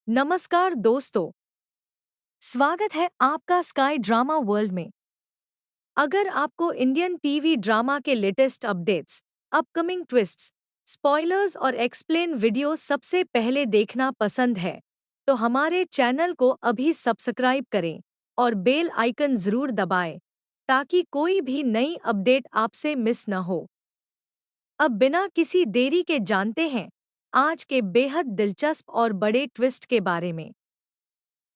नमस्कार दोस्तों, स्वागत है आपका स्काई ड्रामा वर्ल्ड में। अगर आपको इंडियन टीवी ड्रामा के latest updates, upcoming twists, spoilers और एक्सप्लेन वीडियो सबसे पहले देखना पसंद है, तो हमारे चैनल को अभी सब्सक्राइब करें और बेल आइकन जरूर दबाएं, ताकि कोई भी नई अपडेट आपसे मिस न हो। अब बिना किसी देरी के जानते हैं आज के बेहद दिलचस्प और बड़े ट्विस्ट के बारे में।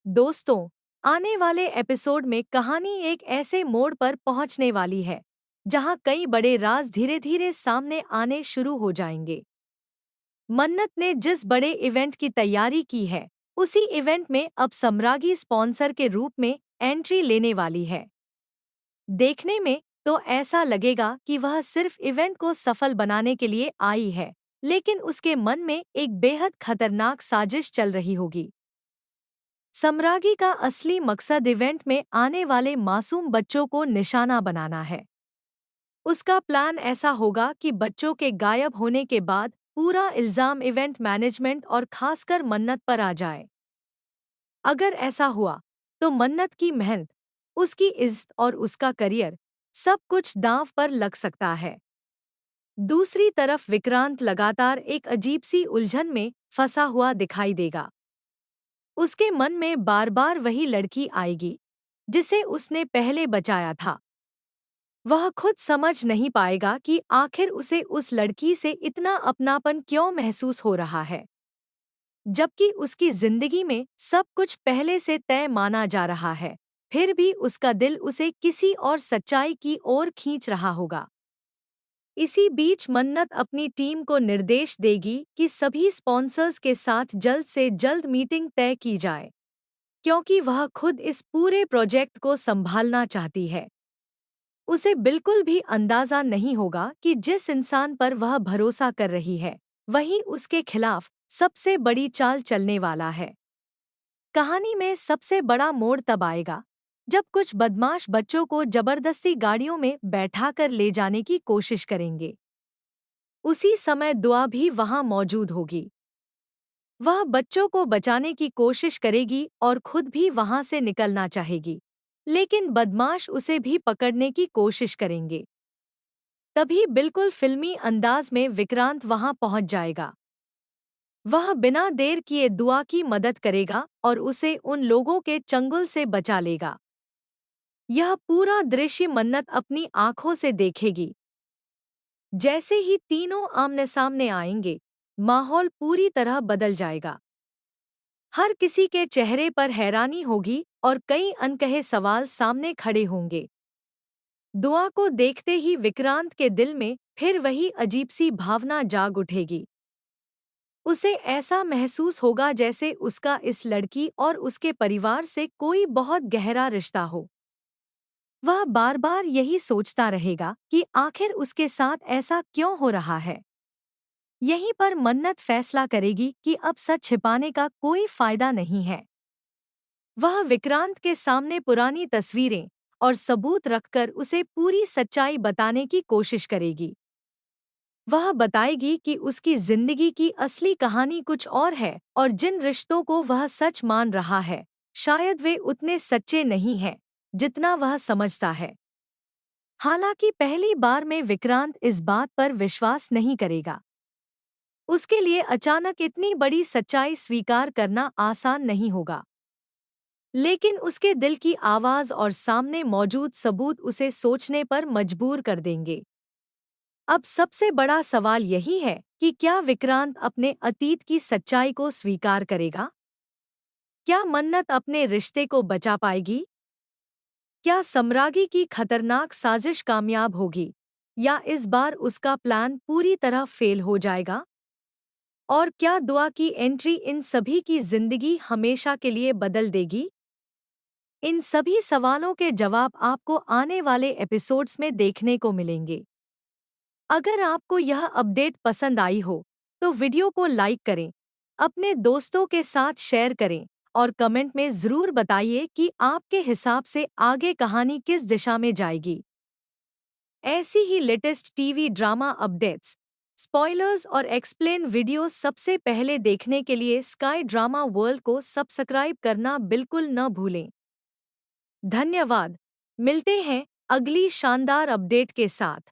दोस्तों, आने वाले एपिसोड में कहानी एक ऐसे मोड़ पर पहुंचने वाली है जहां कई बड़े राज धीरे धीरे सामने आने शुरू हो जाएंगे। मन्नत ने जिस बड़े इवेंट की तैयारी की है, उसी इवेंट में अब सम्रागी स्पॉन्सर के रूप में एंट्री लेने वाली है। देखने में तो ऐसा लगेगा कि वह सिर्फ इवेंट को सफल बनाने के लिए आई है, लेकिन उसके मन में एक बेहद खतरनाक साजिश चल रही होगी। सम्रागी का असली मकसद इवेंट में आने वाले मासूम बच्चों को निशाना बनाना है। उसका प्लान ऐसा होगा कि बच्चों के गायब होने के बाद पूरा इल्जाम इवेंट मैनेजमेंट और खासकर मन्नत पर आ जाए। अगर ऐसा हुआ, तो मन्नत की मेहनत, उसकी इज्जत और उसका करियर, सब कुछ दांव पर लग सकता है। दूसरी तरफ विक्रांत लगातार एक अजीब सी उलझन में फंसा हुआ दिखाई देगा। उसके मन में बार बार वही लड़की आएगी जिसे उसने पहले बचाया था। वह खुद समझ नहीं पाएगा कि आखिर उसे उस लड़की से इतना अपनापन क्यों महसूस हो रहा है, जबकि उसकी जिंदगी में सब कुछ पहले से तय माना जा रहा है। फिर भी उसका दिल उसे किसी और सच्चाई की ओर खींच रहा होगा। इसी बीच मन्नत अपनी टीम को निर्देश देगी कि सभी स्पॉन्सर्स के साथ जल्द से जल्द मीटिंग तय की जाए, क्योंकि वह खुद इस पूरे प्रोजेक्ट को संभालना चाहती है। उसे बिल्कुल भी अंदाजा नहीं होगा कि जिस इंसान पर वह भरोसा कर रही है, वही उसके खिलाफ सबसे बड़ी चाल चलने वाला है। कहानी में सबसे बड़ा मोड़ तब आएगा जब कुछ बदमाश बच्चों को जबरदस्ती गाड़ियों में बैठाकर ले जाने की कोशिश करेंगे। उसी समय दुआ भी वहां मौजूद होगी। वह बच्चों को बचाने की कोशिश करेगी और खुद भी वहां से निकलना चाहेगी, लेकिन बदमाश उसे भी पकड़ने की कोशिश करेंगे। तभी बिल्कुल फिल्मी अंदाज में विक्रांत वहां पहुंच जाएगा। वह बिना देर किए दुआ की मदद करेगा और उसे उन लोगों के चंगुल से बचा लेगा। यह पूरा दृश्य मन्नत अपनी आंखों से देखेगी। जैसे ही तीनों आमने सामने आएंगे, माहौल पूरी तरह बदल जाएगा। हर किसी के चेहरे पर हैरानी होगी और कई अनकहे सवाल सामने खड़े होंगे। दुआ को देखते ही विक्रांत के दिल में फिर वही अजीब सी भावना जाग उठेगी। उसे ऐसा महसूस होगा जैसे उसका इस लड़की और उसके परिवार से कोई बहुत गहरा रिश्ता हो। वह बार बार यही सोचता रहेगा कि आखिर उसके साथ ऐसा क्यों हो रहा है। यहीं पर मन्नत फैसला करेगी कि अब सच छिपाने का कोई फायदा नहीं है। वह विक्रांत के सामने पुरानी तस्वीरें और सबूत रखकर उसे पूरी सच्चाई बताने की कोशिश करेगी। वह बताएगी कि उसकी जिंदगी की असली कहानी कुछ और है और जिन रिश्तों को वह सच मान रहा है, शायद वे उतने सच्चे नहीं हैं जितना वह समझता है। हालांकि पहली बार में विक्रांत इस बात पर विश्वास नहीं करेगा। उसके लिए अचानक इतनी बड़ी सच्चाई स्वीकार करना आसान नहीं होगा। लेकिन उसके दिल की आवाज़ और सामने मौजूद सबूत उसे सोचने पर मजबूर कर देंगे। अब सबसे बड़ा सवाल यही है कि क्या विक्रांत अपने अतीत की सच्चाई को स्वीकार करेगा? क्या मन्नत अपने रिश्ते को बचा पाएगी? क्या सम्रागी की खतरनाक साजिश कामयाब होगी? या इस बार उसका प्लान पूरी तरह फेल हो जाएगा? और क्या दुआ की एंट्री इन सभी की जिंदगी हमेशा के लिए बदल देगी? इन सभी सवालों के जवाब आपको आने वाले एपिसोड्स में देखने को मिलेंगे। अगर आपको यह अपडेट पसंद आई हो, तो वीडियो को लाइक करें, अपने दोस्तों के साथ शेयर करें और कमेंट में ज़रूर बताइए कि आपके हिसाब से आगे कहानी किस दिशा में जाएगी। ऐसी ही latest TV drama updates spoilers और एक्सप्लेन वीडियो सबसे पहले देखने के लिए स्काई ड्रामा वर्ल्ड को सब्सक्राइब करना बिल्कुल न भूलें। धन्यवाद। मिलते हैं अगली शानदार अपडेट के साथ।